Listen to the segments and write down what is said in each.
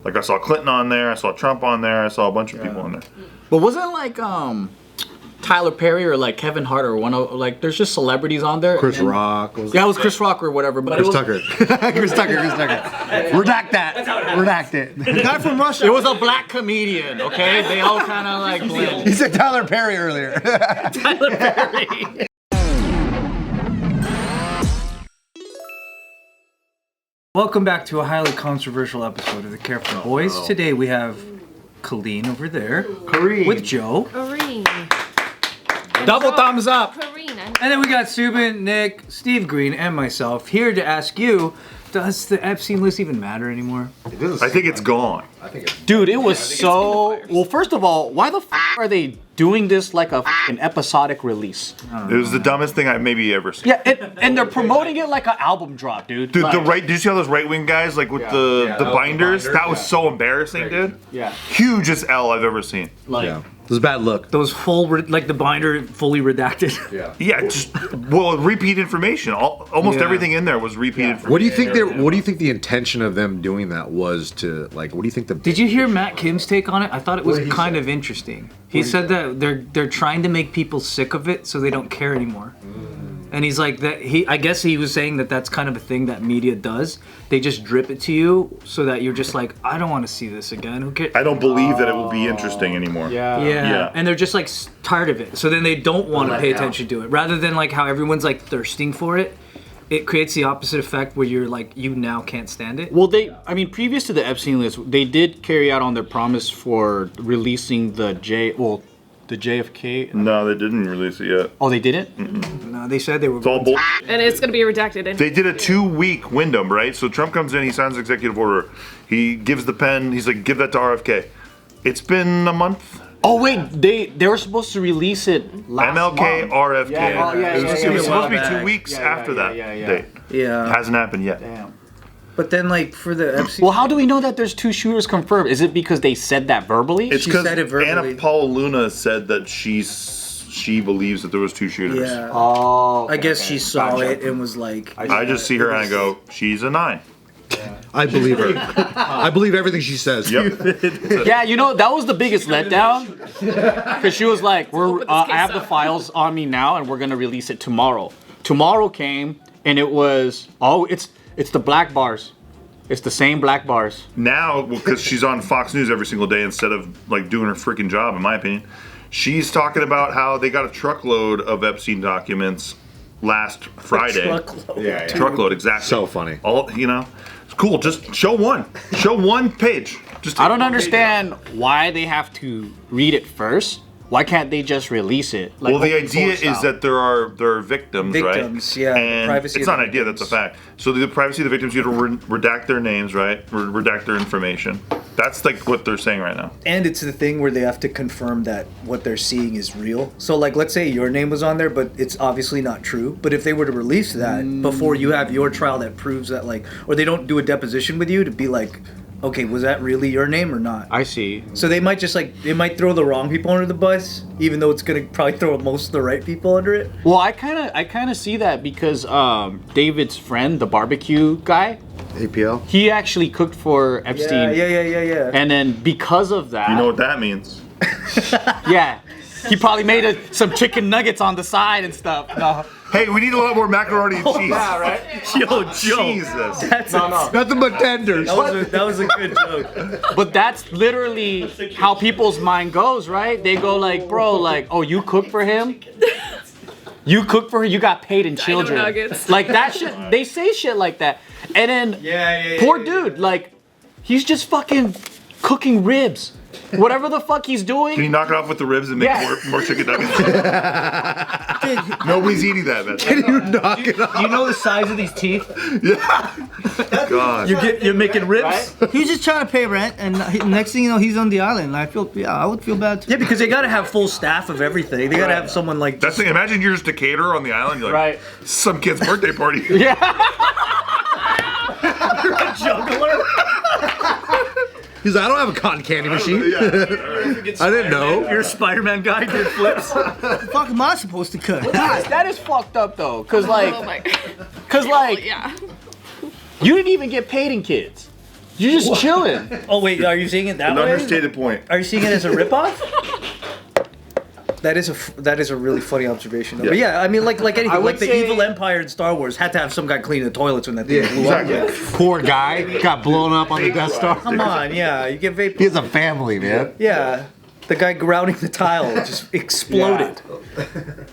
Like I saw Clinton on there, I saw Trump on there, I saw a bunch of people on there. But wasn't like Tyler Perry or like Kevin Hart or one of like there's just celebrities on there. Chris Rock. It was Chris Rock or whatever. But Chris Tucker. Chris Tucker. Redact that. Redact it. The guy from Russia. It was a black comedian. Okay, they all kind of like blend. He said Tyler Perry earlier. Tyler Perry. Welcome back to a highly controversial episode of the Careful Boys. Today we have Kalyne over there with Joe. Greene. Double thumbs up. Greene. And then we got Subin, Nick, Steve Greene, and myself here to ask you, does the Epstein list even matter anymore? I think it's gone. Dude, it was so... Well, first of all, why the f*** are they doing this like an episodic release? It was the dumbest thing I've maybe ever seen. Yeah, and they're promoting it like an album drop, dude. Dude, like, did you see all those right-wing guys like with the binders? That was so embarrassing, dude. Yeah. Hugest L I've ever seen. Like, Yeah. It was a bad look. Those full, like the binder fully redacted. Yeah, just repeat information. Almost Yeah. everything in there was repeat information. What do you think? What do you think the intention of them doing that was to like? What do you think the? Did you hear Matt Kim's take on it? I thought it was kind of interesting. He said that they're trying to make people sick of it so they don't care anymore. And he's like that. I guess he was saying that that's kind of a thing that media does. They just drip it to you so that you're just like, I don't want to see this again. Who cares? I don't believe that it will be interesting anymore. Yeah. And they're just like tired of it. So then they don't want to pay attention to it. Rather than like how everyone's like thirsting for it, it creates the opposite effect where you're like, you now can't stand it. well, previous to the Epstein list, they did carry out on their promise for releasing the JFK. No, they didn't release it yet. Oh, they didn't? No, they said they were It's all going bull. And it's going to be redacted. They did a 2-week window, right? So Trump comes in, he signs an executive order. He gives the pen, he's like, give that to RFK. It's been a month. Oh wait, they were supposed to release it last MLK, month. RFK. Yeah, It was yeah, supposed to be yeah. 2 weeks after that date. Yeah. Hasn't happened yet. Damn. But then like for the Epstein... Well, how do we know that there's 2 shooters confirmed? Is it because they said that verbally? It's She because said it verbally. Anna Paula Luna said that she believes that there was 2 shooters. Yeah. Oh, okay, I guess okay. she saw Gotcha. it and was like... I just see her and I go, she's a 9. I believe her. I believe everything she says. Yep. Yeah, you know, that was the biggest letdown. Because she was like, I have the files on me now and we're going to release it tomorrow. Tomorrow came and it was, it's the black bars. It's the same black bars. Now, because she's on Fox News every single day instead of like doing her freaking job, in my opinion, she's talking about how they got a truckload of Epstein documents last Friday. Truckload. Truckload, exactly. So funny. All, you know, it's cool. Just show one. Show one page. Just I don't take one page understand why they have to read it first. Why can't they just release it? Like well, the open idea source is style? that there are victims, right? Victims, yeah, And privacy it's of not the an idea, that's a victims. fact. So the privacy of the victims, you have to redact their names, right? Redact their information. That's like what they're saying right now. And it's the thing where they have to confirm that what they're seeing is real. So like, let's say your name was on there, but it's obviously not true. But if they were to release that before you have your trial that proves that like, or they don't do a deposition with you to be like, okay, was that really your name or not? I see. So they might just like, it might throw the wrong people under the bus, even though it's gonna probably throw most of the right people under it. Well, I kind of see that because David's friend, the barbecue guy, APL. he actually cooked for Epstein. Yeah. And then because of that, You know what that means? yeah, he probably made some chicken nuggets on the side and stuff. No. Hey, we need a lot more macaroni and cheese. right? Yo, Joe. Jesus. That's Nothing but tenders. that was a good joke. But that's literally how people's mind goes, right? They go like, bro, like, oh, you cook for him? You cook for her, you got paid in children. nuggets. Like that shit, they say shit like that. And then, poor dude, like, he's just fucking cooking ribs. Whatever the fuck he's doing. Can you knock it off with the ribs and make more chicken nuggets? Nobody's eating that, man. Can you knock it off? You know the size of these teeth? God. You're making ribs? He's just trying to pay rent, and next thing you know, he's on the island. I would feel bad too. Yeah, because they gotta have full staff of everything. They gotta have someone like That's the thing. Imagine you're just a caterer on the island. You're like, some kid's birthday party. Yeah. a juggler. He's like, I don't have a cotton candy machine. I didn't know. You're a Spider-Man guy, did flips. What the fuck am I supposed to cut? Guys, that is fucked up though. Cause like, Oh my. cause like, Yeah. you didn't even get paid in kids. You're just chilling. Oh wait, are you seeing it that An way? understated point. Are you seeing it as a ripoff? That is a really funny observation. Though. Yeah. But yeah, I mean, like anything, would like the say- evil empire in Star Wars had to have some guy cleaning the toilets when that thing blew up. Exactly. Poor guy got blown up on the Death Star. Come on, yeah, you get vapor. He has a family, man. Yeah, the guy grounding the tile just exploded.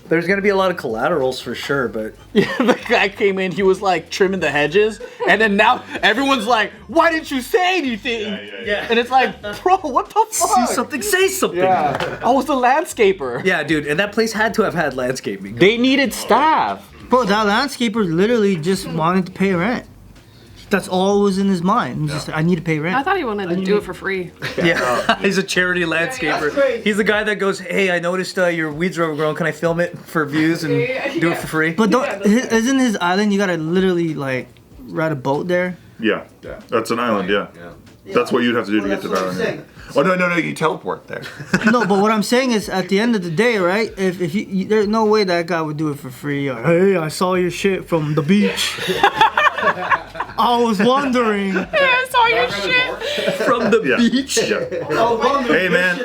There's gonna be a lot of collaterals for sure, but The guy came in, he was like trimming the hedges, and then now everyone's like, "Why didn't you say anything?" yeah. And it's like, bro, what the See fuck? something, say something. Yeah, I was the landscaper. Yeah, dude, and that place had to have had landscaping. They needed staff. Bro, that landscaper literally just wanted to pay rent. That's all was in his mind. He was just like, I need to pay I rent. thought he wanted to do it for free. Yeah, he's a charity landscaper. He's the guy that goes, "Hey, I noticed your weeds are overgrown. Can I film it for views and do it for free?" But isn't his island, you gotta literally like ride a boat there? Yeah. That's an island, yeah. That's what you'd have to do to get to the island. Oh, no, you teleport there. No, but what I'm saying is, at the end of the day, right? If you there's no way that guy would do it for free. Or, hey, I saw your shit from the beach. I was wondering. Yeah, I saw your shit. From the Yeah. beach. Yeah. Hey, man,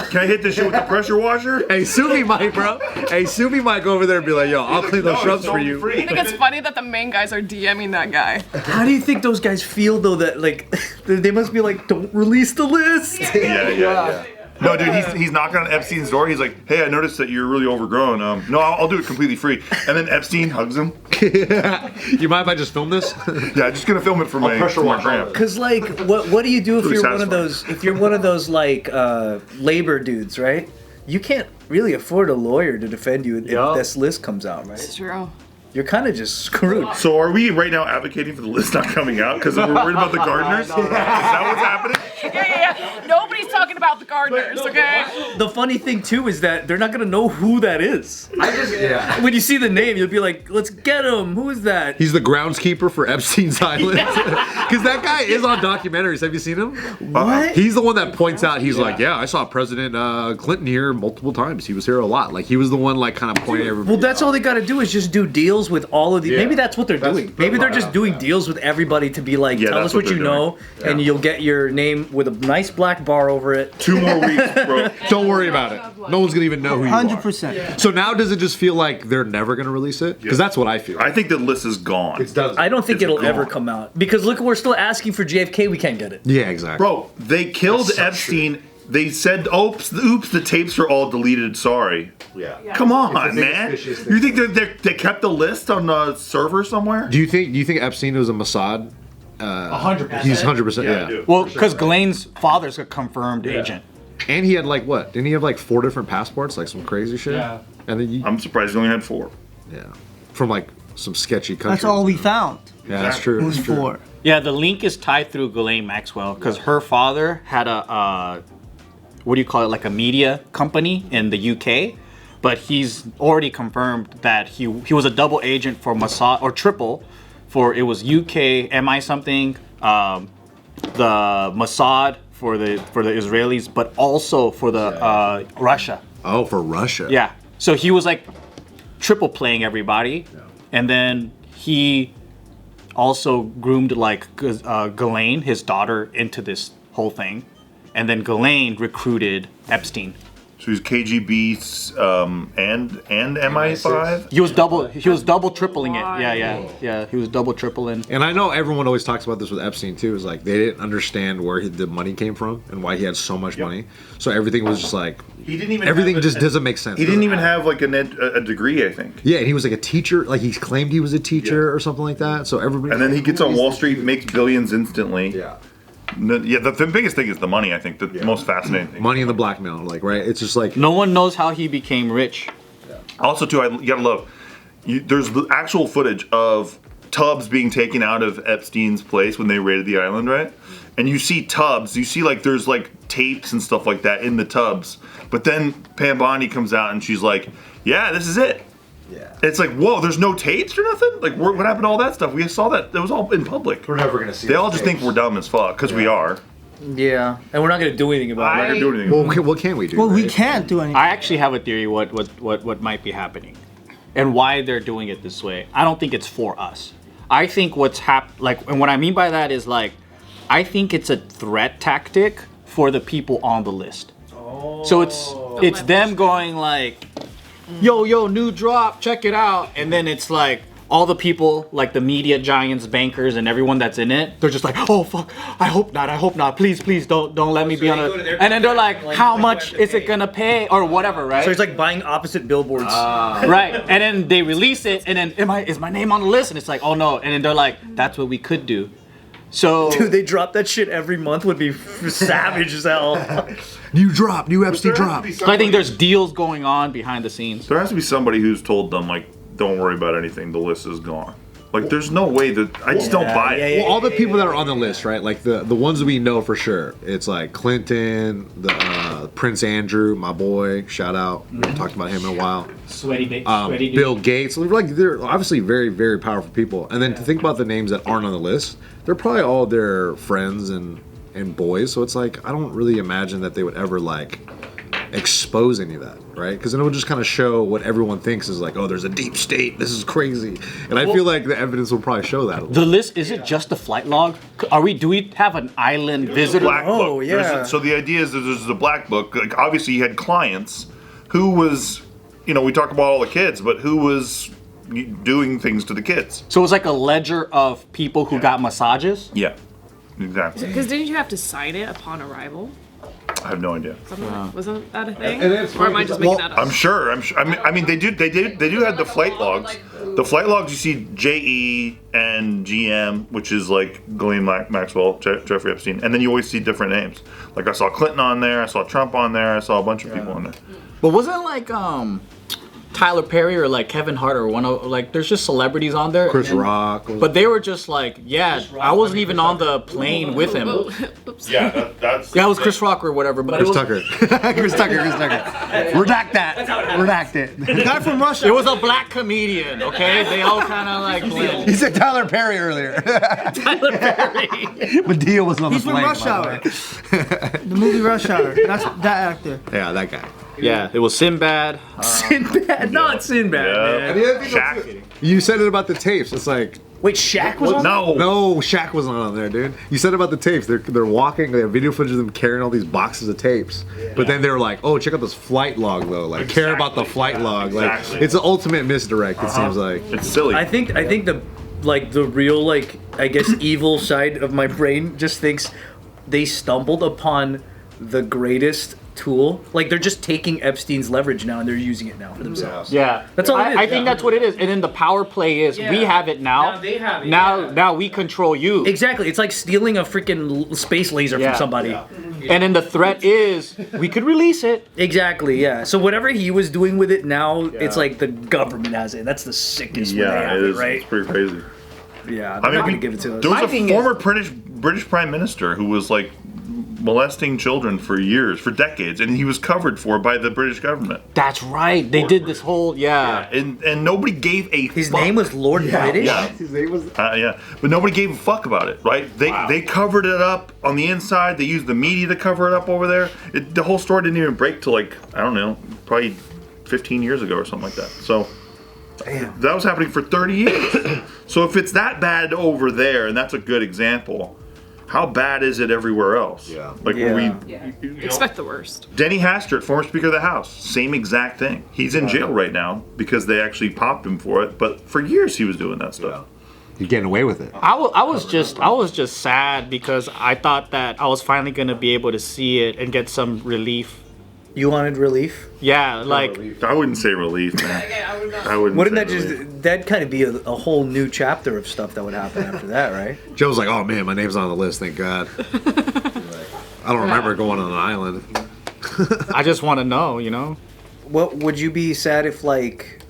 can I hit this shit with the pressure washer? Hey, Subin might, bro. Hey, Subin might go over there and be like, yo, I'll clean those shrubs for you. I think it's funny that the main guys are DMing that guy. How do you think those guys feel though? That like they must be like, "Don't release the list." Yeah. No, dude, he's knocking on Epstein's door. He's like, "Hey, I noticed that you're really overgrown. No, I'll do it completely free." And then Epstein hugs him. You mind if I just film this? Yeah, I'm just gonna film it for my gram. Cause like, what do you do if Pretty you're one of satisfying. those? If you're one of those like labor dudes, right? You can't really afford a lawyer to defend you if this list comes out, right? It's true. You're kind of just screwed. So are we right now advocating for the list not coming out because we're worried about the gardeners? Is that what's happening? Yeah. Nobody's talking about the gardeners, okay? The funny thing too is that they're not gonna know who that is. When you see the name, you'll be like, "Let's get him. Who is that?" He's the groundskeeper for Epstein's Island. Because that guy is on documentaries. Have you seen him? What? He's the one that points out, he's like, yeah, I saw President Clinton here multiple times. He was here a lot. Like, he was the one, like, kind of pointing everybody Well, that's all they got to do is just do deals with all of these. Yeah. Maybe that's what they're doing. Maybe they're just doing deals with everybody to be like, Yeah, tell that's us what what you they're know, and you'll get your name with a nice black bar over it. 2 more weeks, bro. Don't worry about it. No one's going to even know who you are. 100%. So now does it just feel like they're never going to release it? Because that's what I feel. I think the list is gone. I don't think It's it'll ever gone. come out because look, we're still asking for JFK. We can't get it. Yeah, exactly. Bro, they killed Epstein. They said, oops, the tapes are all deleted. Sorry. Yeah. Come on, man. You think they kept the list on a server somewhere? Do you think Epstein was a Mossad? 100%. He's 100%. Yeah. I do. Well, because Kalyne's father's a confirmed agent. And he had like what? Didn't he have like 4 different passports? Like some crazy shit? Yeah. And then I'm surprised he only had 4. yeah. From like some sketchy countries. That's all we found. Yeah, that's true. Was That's true. for. Yeah, the link is tied through Ghislaine Maxwell because her father had a what do you call it, like a media company in the UK, but he's already confirmed that he was a double agent for Mossad or triple, for it was UK MI something, the Mossad for the Israelis, but also for the Russia. Oh, for Russia. Yeah, so he was like triple playing everybody, and then he also groomed like Kalyne, his daughter, into this whole thing, and then Kalyne recruited Epstein. So he's KGB and MI5. He was double tripling it. Yeah. He was double tripling. And I know everyone always talks about this with Epstein too. Is like they didn't understand where the money came from and why he had so much money. So everything was just like He didn't even. everything have just doesn't make sense. He didn't even have like a degree, I think. Yeah, and he was like a teacher. Like he claimed he was a teacher or something like that. So everybody. And then he gets on Wall Street, makes billions instantly. Yeah. Yeah, the biggest thing is the money. I think the most fascinating thing. Money in the blackmail, like right? It's just like No one knows how he became rich. Also, too, you gotta love. There's the actual footage of Tubbs being taken out of Epstein's place when they raided the island, right? And you see Tubbs. You see like there's like tapes and stuff like that in the tubs. But then Pam Bondi comes out and she's like, "Yeah, this is it." yeah. It's like, whoa, there's no tapes or nothing? Like, what happened to all that stuff? We saw that. It was all in public. We're never gonna see. They all just think we're dumb as fuck, because we are. Yeah, and we're not gonna do anything about We're not it. gonna do anything. Well, what can we do? Well, we right? can't do anything. I actually have a theory what might be happening, and why they're doing it this way. I don't think it's for us. I think what's and what I mean by that is like, I think it's a threat tactic for the people on the list. So it's them going like, yo, new drop, check it out. And then it's like all the people, like the media giants, bankers, and everyone that's in it, they're just like, oh fuck, I hope not. Please, don't let me be on it. And then they're like, how much is it gonna pay or whatever, right? So it's like buying opposite billboards. Right. And then they release it, and then is my name on the list? And it's like, oh no. And then they're like, that's what we could do. So Dude, they drop that shit every month would be savage as hell. New Epstein drop. I think there's deals going on behind the scenes. There has to be somebody who's told them, like, don't worry about anything, the list is gone. Like, there's no way that, I just don't buy it. Well, all the people that are on the list, right? Like the ones that we know for sure. It's like Clinton, the Prince Andrew, my boy, shout out. We haven't talked about him in a while. Sweaty dude. Bill Gates. They're obviously very, very powerful people. And then to think about the names that aren't on the list, they're probably all their friends and boys. So it's like, I don't really imagine that they would ever like expose any of that, right? Because then it would just kind of show what everyone thinks is like, oh, there's a deep state, this is crazy. And I feel like the evidence will probably show that. The list, is it just the flight log? Do we have an island visitor? Black Oh, book. yeah. So the idea is that there's the black book. Like, obviously, you had clients who was, we talk about all the kids, but who was doing things to the kids. So it's like a ledger of people who got massages? Yeah, exactly. Because didn't you have to sign it upon arrival? I have no idea. Wasn't that a thing? And it's Or am I just making that up? I'm sure. I mean, they do have the flight logs. The flight logs, you see JE and GM, which is like Ghislaine Maxwell, Jeffrey Epstein, and then you always see different names. Like I saw Clinton on there, I saw Trump on there, I saw a bunch of people on there. But wasn't like Tyler Perry or like Kevin Hart or there's just celebrities on there. Chris Rock. But they were just like, I wasn't even on the plane with him. Oops. Yeah, that's. Yeah, it was Chris Rock or whatever. But Chris it was, Tucker. Chris Tucker. Redact that. Redact it. The guy from Russia. It was a black comedian, okay? They all kind of like blend. He said Tyler Perry earlier. Tyler Perry. Medea was on He's the from plane. Rush Hour. The movie Rush Hour. That's that actor. Yeah, that guy. Yeah, it was Sinbad. Sinbad, not Sinbad, man. Shaq. You said it about the tapes. It's like, Wait, Shaq was on No. no, Shaq wasn't on there, dude. You said about the tapes. They're walking. They have video footage of them carrying all these boxes of tapes. But then they were like, oh, check out this flight log though. Like, care about the flight log. Like, it's an ultimate misdirect. It seems like. It's silly. I think the real I guess evil side of my brain just thinks they stumbled upon the greatest tool. Like they're just taking Epstein's leverage now and they're using it now for themselves. Yeah, That's all it is. I think that's what it is. And then the power play is we have it now. Now they have it, Now we control you. Exactly. It's like stealing a freaking space laser Yeah. from somebody. And then the threat is we could release it. Exactly. Yeah. So whatever he was doing with it now, it's like the government has it. That's the sickest when they yeah, have it it, is. right? It's pretty crazy. Yeah. They're not gonna give it to us. There was My a thing former British prime minister who was like molesting children for years, for decades, and he was covered for by the British government. That's right. They did this whole And nobody gave a His fuck. name was Lord British. Yeah. His name was. But nobody gave a fuck about it, right? They covered it up on the inside. They used the media to cover it up over there. The whole story didn't even break till like, I don't know, probably 15 years ago or something like that. So that was happening for 30 years. So if it's that bad over there, and that's a good example, how bad is it everywhere else? Yeah. Like when we Expect the worst. Denny Hastert, former Speaker of the House, same exact thing. He's in jail right now because they actually popped him for it, but for years he was doing that stuff. You're getting away with it. I was just sad because I thought that I was finally gonna be able to see it and get some relief. You wanted relief? Yeah, like I wouldn't say relief, man. I wouldn't. Wouldn't say that just relief. that'd kind of be a whole new chapter of stuff that would happen after that, right? Joe's like, oh man, my name's on the list. Thank God. I don't remember going on an island. I just want to know, you know. What would you be sad if like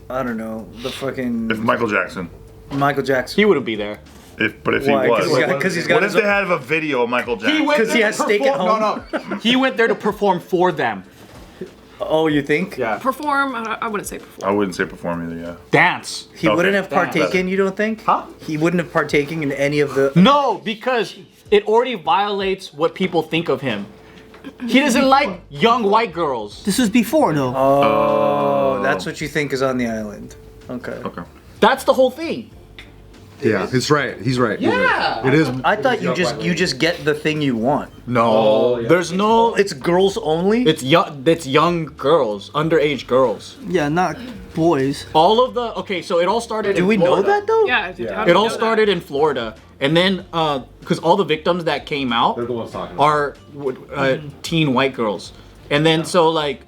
I don't know the fucking If Michael Jackson. Michael Jackson? He wouldn't be there. But if Why? he was. Because he's got What if his they own- had a video of Michael Jackson? Because he has steak at home. No. He went there to perform for them. Oh, you think? Yeah. Perform. I wouldn't say perform. I wouldn't say perform either, yeah. Dance. He Okay. wouldn't have partaken. You don't think? Huh? He wouldn't have partaken in any of the. No, because it already violates what people think of him. He doesn't like young white girls. This was before though. Oh, that's what you think is on the island. Okay. Okay. That's the whole thing. Yeah, it's right. He's right. Yeah, it is. I thought you just get the thing you want. No, there's no. It's girls only. It's young girls, underage girls. Yeah, not boys. All of the so it all started. Do we know that though? Yeah. It all started in Florida, and then because all the victims that came out They're the ones talking about are teen white girls, and then so like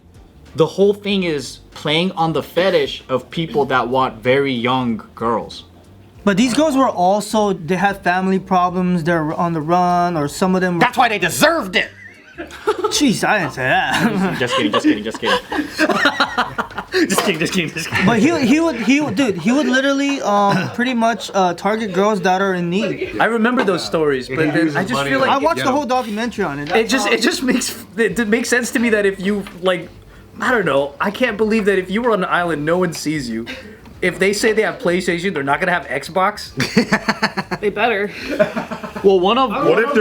the whole thing is playing on the fetish of people that want very young girls. But these girls were also, they had family problems, they're on the run, or some of them were... That's why they deserved it. Jeez, I didn't say that. Just kidding. Just kidding. But he would literally pretty much target girls that are in need. I remember those stories, but then I just feel like I watched the whole documentary on it. it just makes sense to me that if you like, I don't know, I can't believe that if you were on an island, no one sees you. If they say they have PlayStation, they're not gonna have Xbox. They better. Well, what if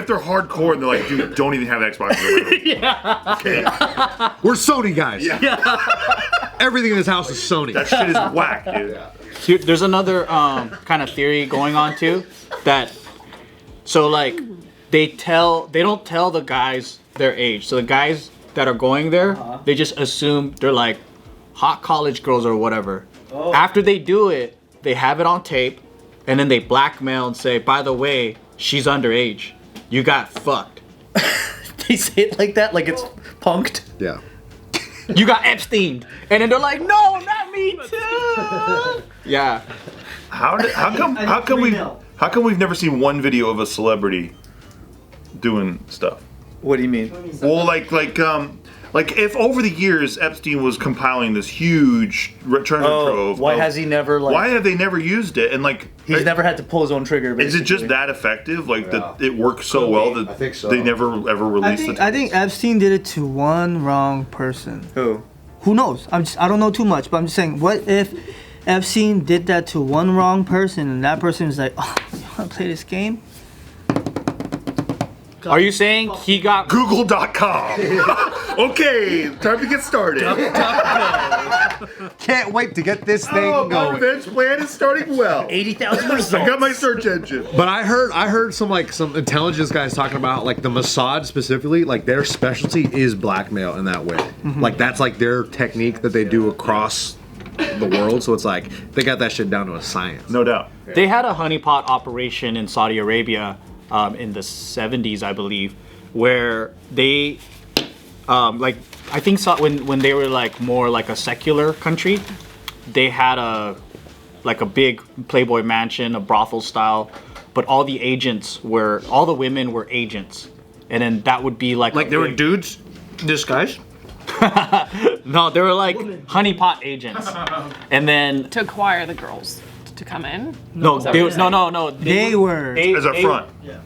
they're hardcore and they're like, dude, don't even have Xbox? Yeah. Okay. We're Sony guys. Yeah. Everything in this house is Sony. That shit is whack, dude. Here, there's another kind of theory going on too, that so like they don't tell the guys their age. So the guys that are going there, they just assume they're like hot college girls or whatever. Oh. After they do it, they have it on tape, and then they blackmail and say, by the way, she's underage. You got fucked. They say it like that, like it's punked. Yeah. You got Epstein. And then they're like, no, not me too. Yeah. How come we've never seen one video of a celebrity doing stuff? What do you mean? Well, like if over the years Epstein was compiling this huge treasure trove, why has he never like? Why have they never used it? And like he's never had to pull his own trigger. Basically. Is it just that effective? Like that it works so well that I think so. they never ever released it? I think Epstein did it to one wrong person. Who? Who knows? I don't know too much, but I'm just saying, what if Epstein did that to one wrong person and that person is like, oh, you want to play this game? Are you saying he got Google.com? Okay, time to get started. Can't wait to get this thing My going. revenge plan is starting well. 80,000 results. I got my search engine. But I heard some intelligence guys talking about like the Mossad specifically, like their specialty is blackmail in that way. Like that's like their technique that they do across the world. So it's like they got that shit down to a science. No doubt. They had a honeypot operation in Saudi Arabia in the 70s, I believe, where they, like, I think when they were like more like a secular country, they had a big Playboy mansion, a brothel style, but all the women were agents, and then that would be like Like there were dudes disguised? No, they were like honeypot agents, and then To acquire the girls to come in. no, that they, what no, They were. As a front. Yeah.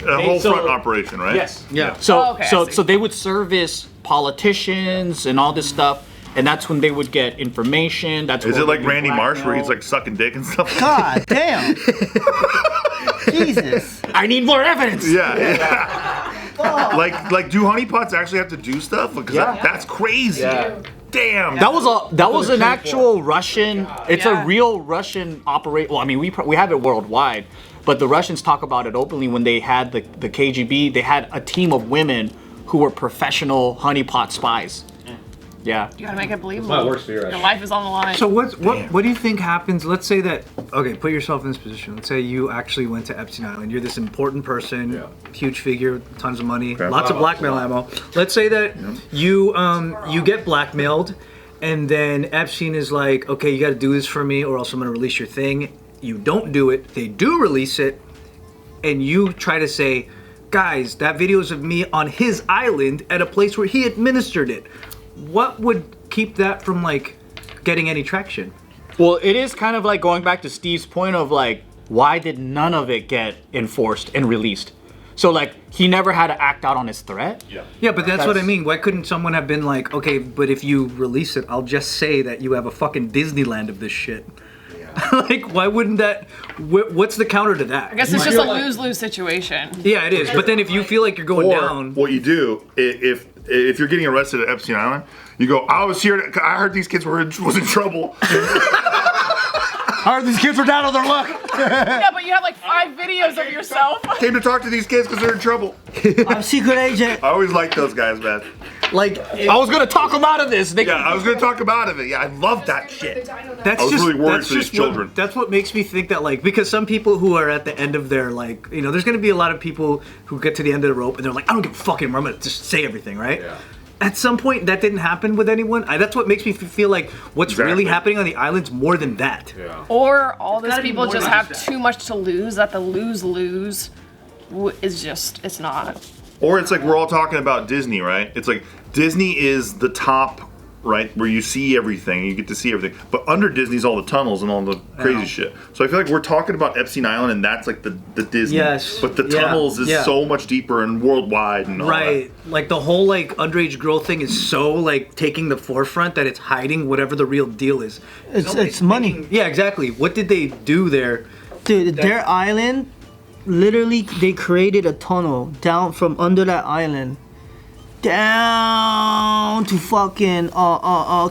A whole so- front operation, right? Yes. Yeah. So Oh, okay, I see. so they would service politicians and all this stuff, and that's when they would get information. That's Is where it like they would Randy Marsh where he's blackmail. like sucking dick and stuff? God damn. Jesus. I need more evidence. Yeah. like do honeypots actually have to do stuff? Because that's crazy. Yeah. Damn. That was an actual Russian. It's Yeah. a real Russian operation. Well, I mean, we have it worldwide, but the Russians talk about it openly. When they had the KGB, they had a team of women who were professional honeypot spies. Yeah. You gotta make it believable. That works for your Your life is on the line. So what do you think happens? Let's say that, okay, put yourself in this position. Let's say you actually went to Epstein Island. You're this important person, huge figure, tons of money, lots of blackmail ammo. Let's say that you get blackmailed, and then Epstein is like, okay, you got to do this for me, or else I'm gonna release your thing. You don't do it. They do release it, and you try to say, guys, that video's of me on his island at a place where he administered it. What would keep that from like getting any traction? Well, it is kind of like going back to Steve's point of like, why did none of it get enforced and released? So like, he never had to act out on his threat. Yeah, but that's what I mean. Why couldn't someone have been like, okay, but if you release it, I'll just say that you have a fucking Disneyland of this shit. Like, why wouldn't that? What's the counter to that? I guess it's just a lose-lose situation. Yeah, it is. But then if you feel like you're going Or down, what you do if you're getting arrested at Epstein Island, you go, I was here. I heard these kids was in trouble. heard these kids were down on their luck. Yeah, but you have like 5 videos of yourself. Came to talk to these kids because they're in trouble. I'm secret agent. I always like those guys, man. Like, I was gonna talk them out of this. Yeah, I was gonna talk about it. Yeah, I love that shit. that's I was just really worried that's for these just children. that's what makes me think that, like, because some people who are at the end of their, like, you know, there's gonna be a lot of people who get to the end of the rope and they're like, I don't give a fuck anymore. I'm gonna just say everything, right? Yeah. At some point, that didn't happen with anyone. That's what makes me feel like what's really Exactly. happening on the island's more than that. Yeah. Or all those gotta be people more just than have that. too much to lose that the lose is just, it's not. Or it's like we're all talking about Disney, right? It's like Disney is the top, right, where you see everything, you get to see everything. But under Disney's all the tunnels and all the crazy shit. So I feel like we're talking about Epstein Island, and that's like the Disney. Yes. But the Yeah. tunnels is Yeah. so much deeper and worldwide and all Right. Like the whole like underage girl thing is so like taking the forefront that it's hiding whatever the real deal is. It's money. Yeah, exactly. What did they do there? Dude, their island, literally, they created a tunnel down from under that island, down to fucking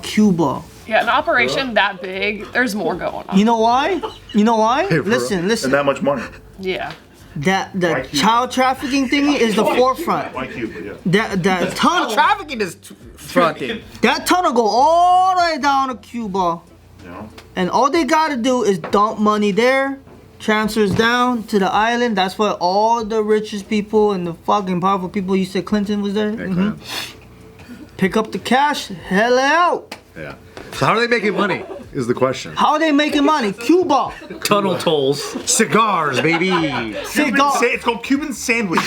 Cuba. Yeah, an operation that big, there's more going on. You know why? You know why? Hey, bro. Listen, that. listen. And that much money. Yeah. That the Why Cuba? child trafficking thing is the forefront. Like Cuba, yeah. That tunnel, Trafficking is fronting. that tunnel go all the way down to Cuba, You know? and all they gotta do is dump money there, transfers down to the island. That's where all the richest people and the fucking powerful people. You said Clinton was there. Mhm. Pick up the cash, hell out. Yeah. So how are they making money? Is the question. How are they making money? Cuba. Tunnel tolls. Cigars, baby. Cigar. It's called Cuban sandwich.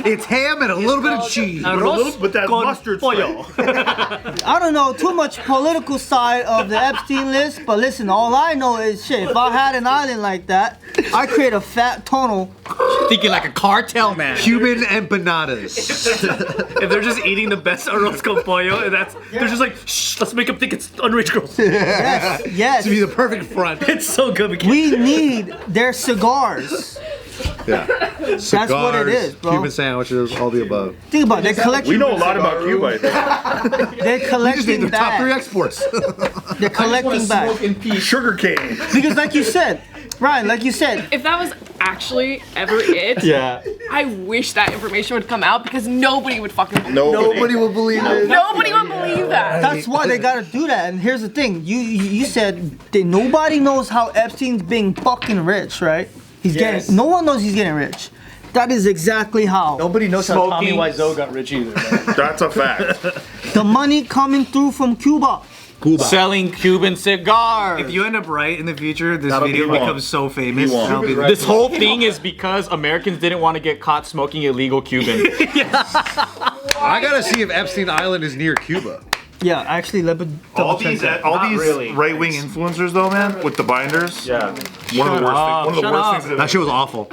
It's ham and a little bit of cheese. But that mustard pollo. I don't know too much political side of the Epstein list, but listen, all I know is shit. If I had an island like that, I'd create a fat tunnel. Thinking like a cartel man. Cuban empanadas. If they're just eating the best arroz con pollo, and they're just like, shh, let's make them think it's underage girls. Yes, yes. To be the perfect front. It's so good. We need their cigars. Yeah. That's what it is, bro. Cuban sandwiches, all the above. Think about it. They're collecting. We know a lot about Cuba, I think. They're We just need collecting the top 3 bags. exports. They're collecting bags. Sugar cane. Because, like you said, Ryan, like you said, If that was actually ever it, Yeah. I wish that information would come out because nobody would fucking believe Nobody will believe it. Nobody would believe that. that's why they gotta do that. And here's the thing: you said that nobody knows how Epstein's being fucking rich, right? He's getting. No one knows he's getting rich. That is exactly how. Nobody knows how Tommy Smoking. Wiseau got rich either. Man. That's a fact. The money coming through from Cuba. Selling Cuban cigars. If you end up right in the future, this That'll be video wrong. becomes so famous. He won't. That'll be the- This whole thing is because Americans didn't want to get caught smoking illegal Cuban. I gotta see if Epstein Island is near Cuba. Yeah, actually, let me all double check these that. really. right-wing influencers, though, man, with the binders. Yeah. One of the worst up. things. One of the Shut worst up. things that That shit was awful.